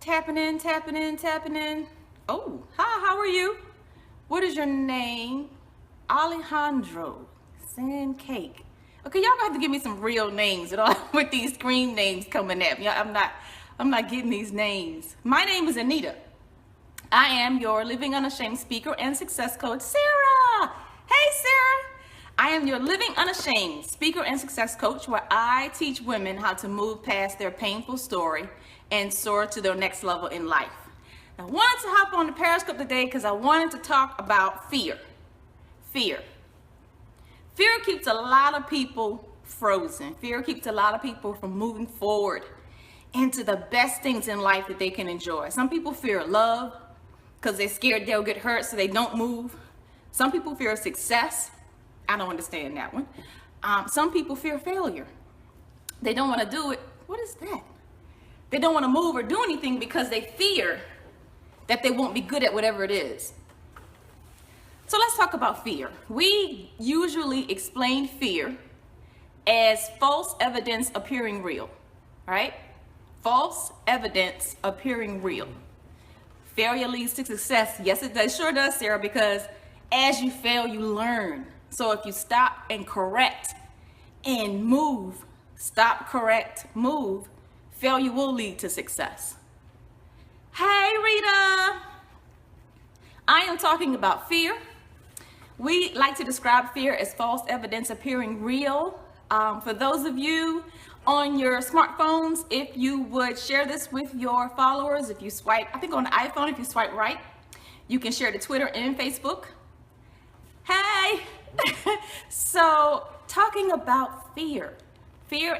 Tapping in, tapping in, tapping in. Oh, hi, how are you? What is your name? Alejandro. Sand Cake. Okay, y'all gonna have to give me some real names with these screen names coming at me. I'm not getting these names. My name is Anita. I am your Living Unashamed speaker and success coach, Sarah. Hey, Sarah. I am your Living Unashamed speaker and success coach, where I teach women how to move past their painful story and soar to their next level in life. I wanted to hop on the Periscope today because I wanted to talk about fear. Fear keeps a lot of people frozen. Fear keeps a lot of people from moving forward into the best things in life that they can enjoy. Some people fear love because they're scared they'll get hurt, so they don't move. Some people fear success. I don't understand that one. Some people fear failure. They don't want to do it. What is that? They don't want to move or do anything because they fear that they won't be good at whatever it is. So let's talk about fear. We usually explain fear as false evidence appearing real, right? False evidence appearing real. Failure leads to success. Yes, it does. Sure does, Sarah, because as you fail, you learn. So if you stop and correct and move, stop, correct, move, failure will lead to success. Hey, Rita. I am talking about fear. We like to describe fear as false evidence appearing real. For those of you on your smartphones, if you would share this with your followers, if you swipe, I think on the iPhone, if you swipe right, you can share to Twitter and Facebook. Hey! So, talking about fear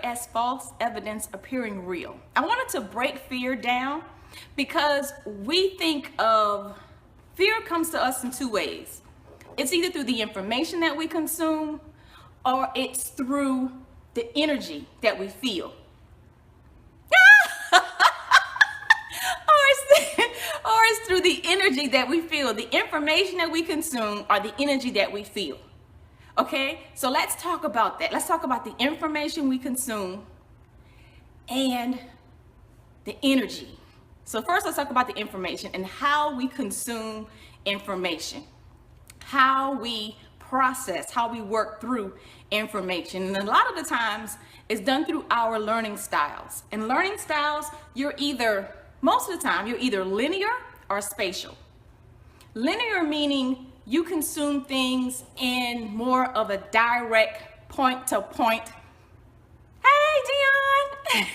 as false evidence appearing real. I wanted to break fear down because we think of fear comes to us in two ways. It's either through the information that we consume or it's through the energy that we feel. Or it's through the energy that we feel, the information that we consume or the energy that we feel. Okay, so let's talk about that. Let's talk about the information we consume and the energy. So first, let's talk about the information and how we consume information, how we process, how we work through information. And a lot of the times it's done through our learning styles. And learning styles, most of the time, you're either linear or spatial. Linear meaning you consume things in more of a direct point to point. Hey, Dion.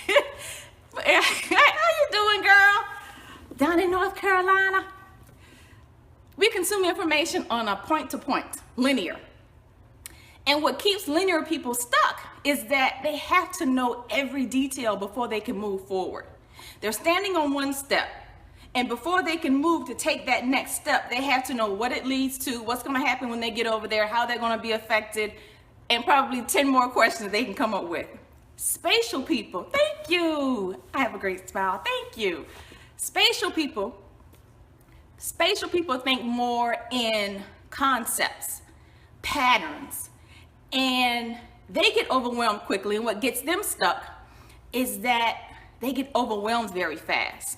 How you doing, girl? Down in North Carolina. We consume information on a point to point, linear. And what keeps linear people stuck is that they have to know every detail before they can move forward. They're standing on one step. And before they can move to take that next step, they have to know what it leads to, what's going to happen when they get over there, how they're going to be affected, and probably 10 more questions they can come up with. Spatial people, thank you. I have a great smile, thank you. Spatial people think more in concepts, patterns, and they get overwhelmed quickly. And what gets them stuck is that they get overwhelmed very fast,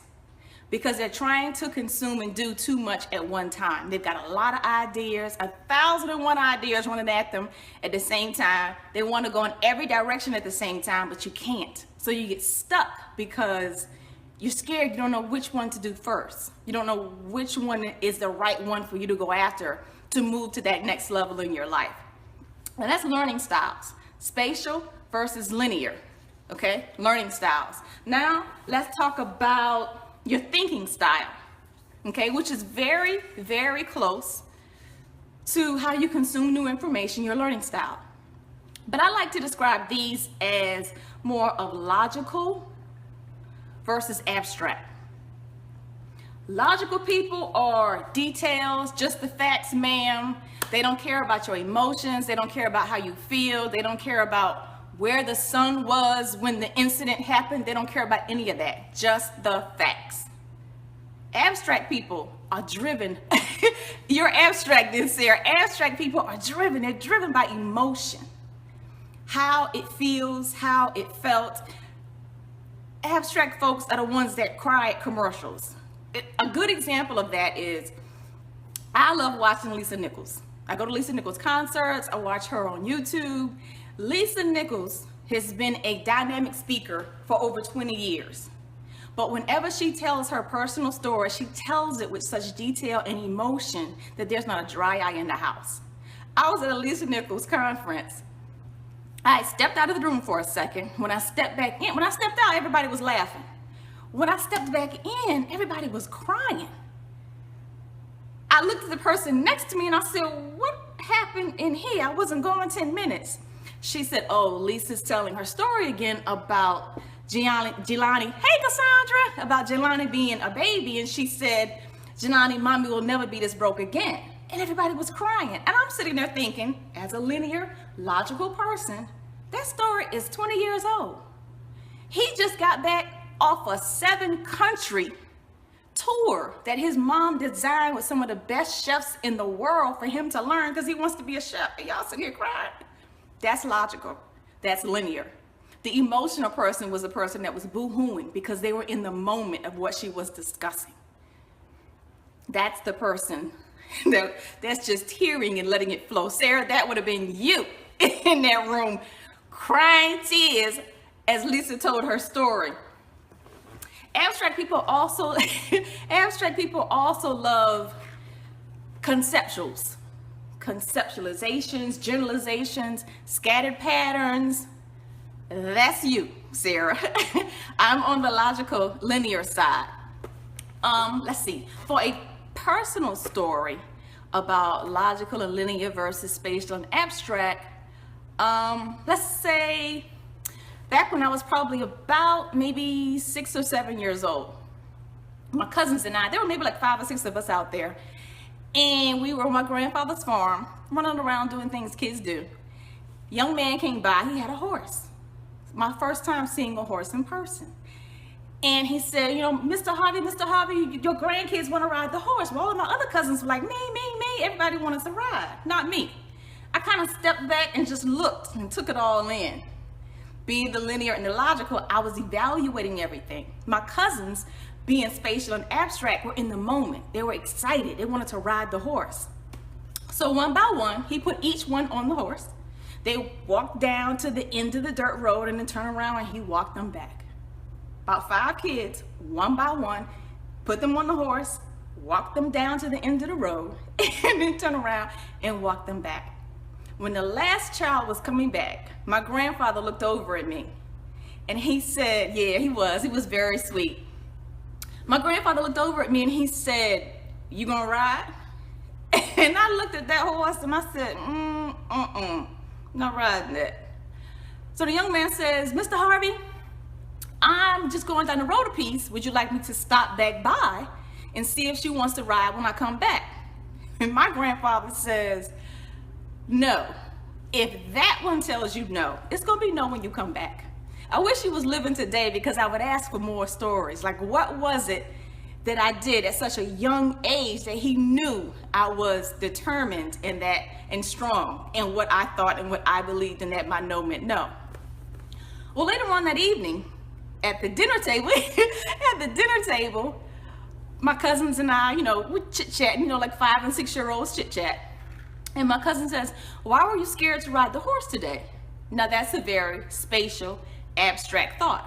because they're trying to consume and do too much at one time. They've got a lot of ideas, 1,001 ideas running at them at the same time. They want to go in every direction at the same time, but you can't. So you get stuck because you're scared. You don't know which one to do first. You don't know which one is the right one for you to go after to move to that next level in your life. And that's learning styles, spatial versus linear, okay? Learning styles. Now, let's talk about your thinking style, okay, which is very, very close to how you consume new information, your learning style. But I like to describe these as more of logical versus abstract. Logical people are details, just the facts, ma'am. They don't care about your emotions. They don't care about how you feel. They don't care about where the sun was when the incident happened. They don't care about any of that, just the facts. Abstract people are driven. You're abstract, then, Sarah. Abstract people are driven. They're driven by emotion. How it feels, how it felt. abstract folks are the ones that cry at commercials. A good example of that is, I love watching Lisa Nichols. I go to Lisa Nichols concerts, I watch her on YouTube. Lisa Nichols has been a dynamic speaker for over 20 years. But whenever she tells her personal story, she tells it with such detail and emotion that there's not a dry eye in the house. I was at a Lisa Nichols conference. I stepped out of the room for a second. When I stepped out, everybody was laughing. When I stepped back in, everybody was crying. I looked at the person next to me and I said, what happened in here? I wasn't gone 10 minutes. She said, oh, Lisa's telling her story again about Jelani. Hey, Cassandra, about Jelani being a baby. And she said, Jelani, mommy will never be this broke again. And everybody was crying. And I'm sitting there thinking, as a linear, logical person, that story is 20 years old. He just got back off a 7-country tour that his mom designed with some of the best chefs in the world for him to learn because he wants to be a chef. And y'all sitting here crying. That's logical. That's linear. The emotional person was a person that was boo-hooing because they were in the moment of what she was discussing. That's the person that's just hearing and letting it flow. Sarah, that would have been you in that room crying tears as Lisa told her story. Abstract people also love conceptuals, conceptualizations, generalizations, scattered patterns. That's you, Sarah. I'm on the logical, linear side. Let's see. For a personal story about logical and linear versus spatial and abstract, let's say back when I was probably about maybe 6 or 7 years old. My cousins and I, there were maybe like 5 or 6 of us out there, and we were on my grandfather's farm, running around doing things kids do. Young man came by, he had a horse. My first time seeing a horse in person. And he said, you know, Mr. Harvey, your grandkids want to ride the horse. Well, all of my other cousins were like, me. Everybody wanted to ride, not me. I kind of stepped back and just looked and took it all in. Being the linear and the logical, I was evaluating everything. My cousins, being spatial and abstract, were in the moment. They were excited. They wanted to ride the horse. So one by one, he put each one on the horse. They walked down to the end of the dirt road and then turned around and he walked them back. About 5 kids, one by one, put them on the horse, walked them down to the end of the road, and then turned around and walked them back. When the last child was coming back, my grandfather looked over at me and he said, yeah, he was very sweet. My grandfather looked over at me and he said, you gonna ride? And I looked at that horse and I said, not riding that. So the young man says, Mr. Harvey, I'm just going down the road a piece. Would you like me to stop back by and see if she wants to ride when I come back? And my grandfather says, no. If that one tells you no, it's gonna be no when you come back. I wish he was living today because I would ask for more stories. Like, what was it that I did at such a young age that he knew I was determined and strong in what I thought and what I believed, and that my no meant no. Well, later on that evening, at the dinner table, my cousins and I, we chit-chatting, like 5 and 6 year olds chit-chat. And my cousin says, why were you scared to ride the horse today? Now that's a very spatial, abstract thought.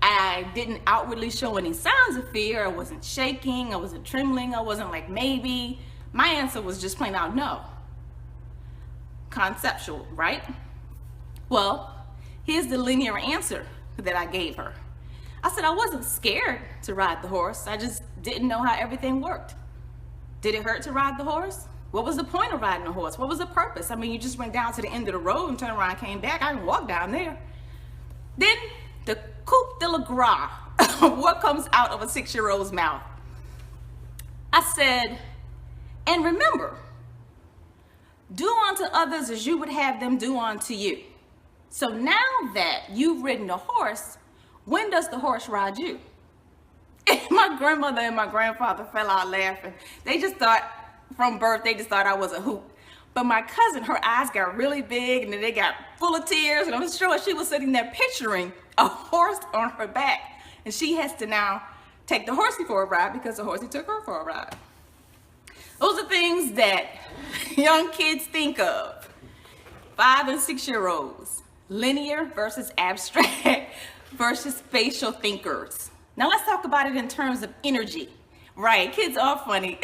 I didn't outwardly show any signs of fear. I wasn't shaking, I wasn't trembling, I wasn't like maybe. My answer was just plain out no. Conceptual, right? Well, here's the linear answer that I gave her. I said I wasn't scared to ride the horse. I just didn't know how everything worked. Did it hurt to ride the horse? What was the point of riding a horse? What was the purpose? I mean, you just went down to the end of the road and turned around and came back. I didn't walk down there. Then the coup de grace of what comes out of a 6-year-old's mouth. I said, and remember, do unto others as you would have them do unto you. So now that you've ridden a horse, when does the horse ride you? And my grandmother and my grandfather fell out laughing. They just thought, from birth, they just thought I was a hoot. But my cousin, her eyes got really big and then they got full of tears, and I'm sure she was sitting there picturing a horse on her back And she has to now take the horsey for a ride because the horsey took her for a ride. Those are things that young kids think of. 5 and 6-year-olds. Linear versus abstract versus spatial thinkers. Now let's talk about it in terms of energy. Right, kids are funny.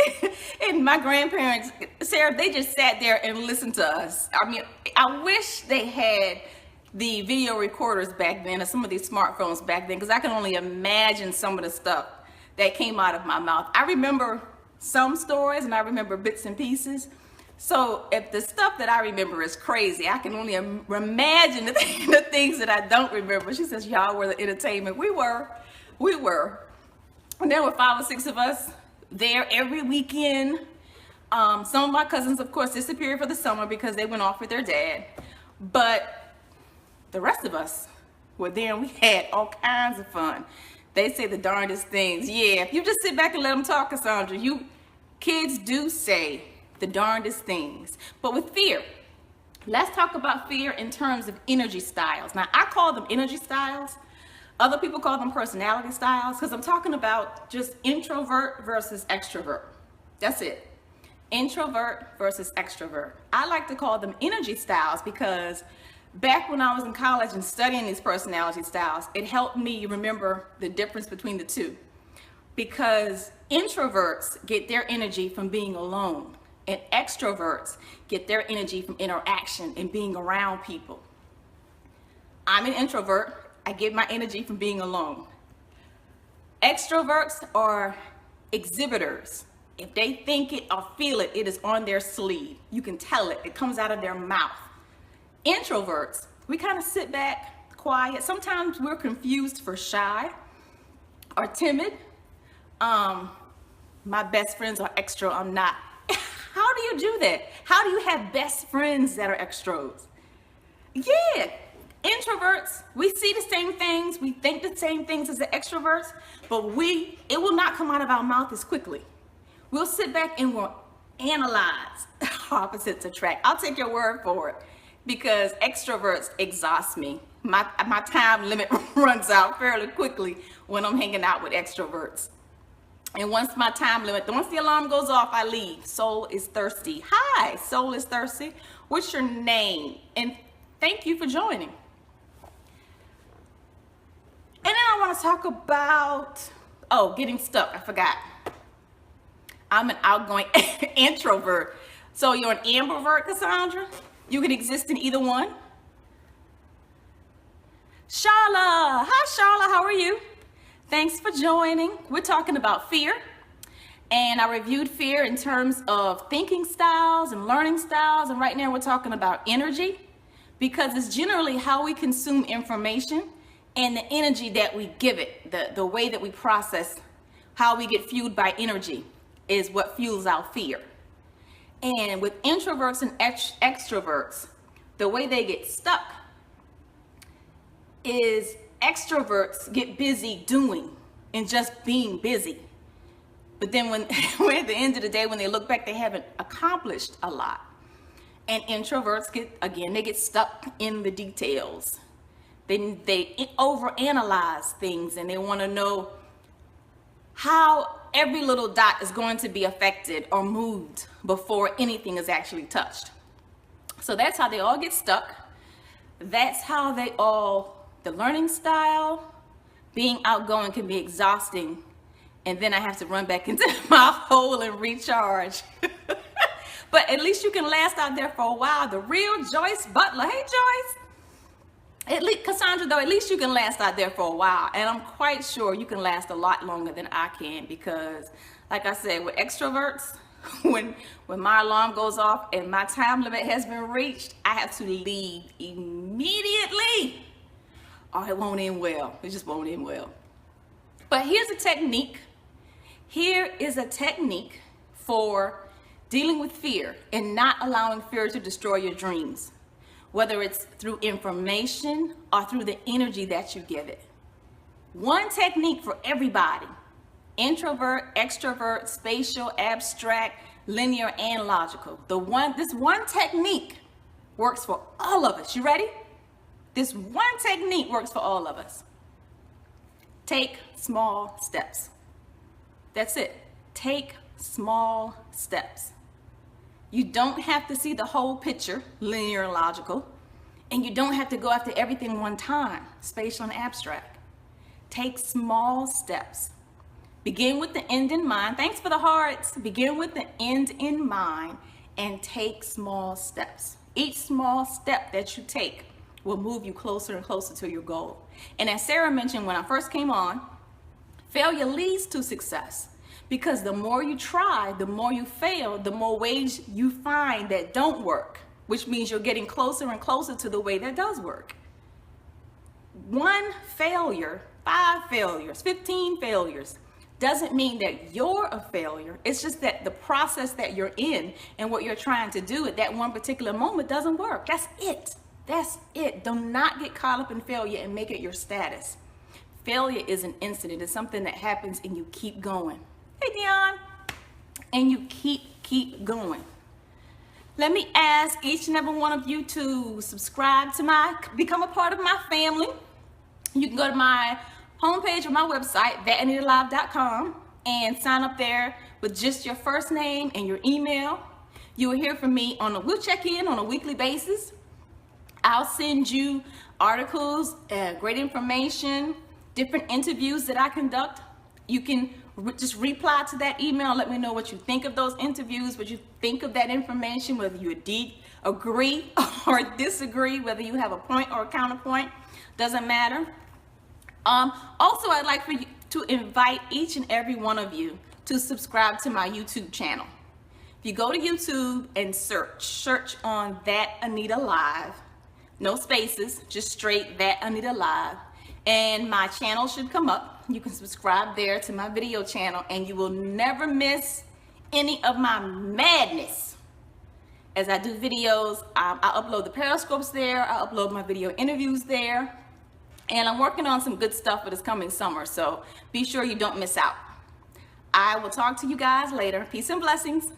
And my grandparents, Sarah, they just sat there and listened to us. I mean, I wish they had the video recorders back then, or some of these smartphones back then, because I can only imagine some of the stuff that came out of my mouth. I remember some stories and I remember bits and pieces. So if the stuff that I remember is crazy, I can only imagine the things that I don't remember. She says, y'all were the entertainment. We were. And there were 5 or 6 of us there every weekend. Some of my cousins, of course, disappeared for the summer because they went off with their dad. But the rest of us were there and we had all kinds of fun. They say the darndest things. Yeah, if you just sit back and let them talk, Cassandra, you kids do say the darndest things. But with fear, let's talk about fear in terms of energy styles. Now, I call them energy styles. Other people call them personality styles because I'm talking about just introvert versus extrovert. That's it. Introvert versus extrovert. I like to call them energy styles because back when I was in college and studying these personality styles, it helped me remember the difference between the two. Because introverts get their energy from being alone, and extroverts get their energy from interaction and being around people. I'm an introvert. I get my energy from being alone. Extroverts are exhibitors. If they think it or feel it, it is on their sleeve. You can tell it. It comes out of their mouth. Introverts, we kind of sit back, quiet. Sometimes we're confused for shy or timid. My best friends are extra, I'm not. How do you do that? How do you have best friends that are extros? Yeah. Introverts, we see the same things, we think the same things as the extroverts, but it will not come out of our mouth as quickly. We'll sit back and we'll analyze. Opposites attract. I'll take your word for it because extroverts exhaust me. My time limit runs out fairly quickly when I'm hanging out with extroverts. And once the alarm goes off, I leave. Soul is thirsty. Hi, Soul is thirsty. What's your name? And thank you for joining. And then I want to talk about, getting stuck. I forgot. I'm an outgoing introvert. So you're an ambivert, Cassandra? You can exist in either one. Sharla. Hi, Sharla. How are you? Thanks for joining. We're talking about fear. And I reviewed fear in terms of thinking styles and learning styles. And right now we're talking about energy because it's generally how we consume information and the energy that we give it, the way that we process, how we get fueled by energy is what fuels our fear. And with introverts and extroverts, the way they get stuck is extroverts get busy doing and just being busy. But then when at the end of the day, when they look back, they haven't accomplished a lot. And introverts get stuck in the details. They overanalyze things and they want to know how every little dot is going to be affected or moved before anything is actually touched. So that's how they all get stuck. That's how the learning style, being outgoing can be exhausting. And then I have to run back into my hole and recharge. But at least you can last out there for a while. The real Joyce Butler. Hey, Joyce. At least, Cassandra, though, at least you can last out there for a while. And I'm quite sure you can last a lot longer than I can because, like I said, with extroverts, when my alarm goes off and my time limit has been reached, I have to leave immediately or it won't end well. It just won't end well. But here's a technique. Here is a technique for dealing with fear and not allowing fear to destroy your dreams, whether it's through information or through the energy that you give it. One technique for everybody: introvert, extrovert, spatial, abstract, linear, and logical. This one technique works for all of us. You ready? This one technique works for all of us. Take small steps. That's it. Take small steps. You don't have to see the whole picture, linear and logical, and you don't have to go after everything one time, spatial and abstract. Take small steps. Begin with the end in mind. Thanks for the hearts. Begin with the end in mind and take small steps. Each small step that you take will move you closer and closer to your goal. And as Sarah mentioned when I first came on, failure leads to success. Because the more you try, the more you fail, the more ways you find that don't work, which means you're getting closer and closer to the way that does work. One failure, 5 failures, 15 failures, doesn't mean that you're a failure. It's just that the process that you're in and what you're trying to do at that one particular moment doesn't work. That's it. That's it. Do not get caught up in failure and make it your status. Failure is an incident. It's something that happens and you keep going. Hey, Dion. And you keep going. Let me ask each and every one of you to subscribe to become a part of my family. You can go to my homepage or my website, thatanitalive.com, and sign up there with just your first name and your email. You will hear from me we'll check in on a weekly basis. I'll send you articles, great information, different interviews that I conduct. You can just reply to that email. Let me know what you think of those interviews, what you think of that information, whether you agree or disagree, whether you have a point or a counterpoint, doesn't matter. Also, I'd like for you to invite each and every one of you to subscribe to my YouTube channel. If you go to YouTube and search on That Anita Live, no spaces, just straight That Anita Live, and my channel should come up. You can subscribe there to my video channel and you will never miss any of my madness. As I do videos, I upload the periscopes there, I upload my video interviews there, and I'm working on some good stuff for this coming summer, so be sure you don't miss out. I will talk to you guys later. Peace and blessings.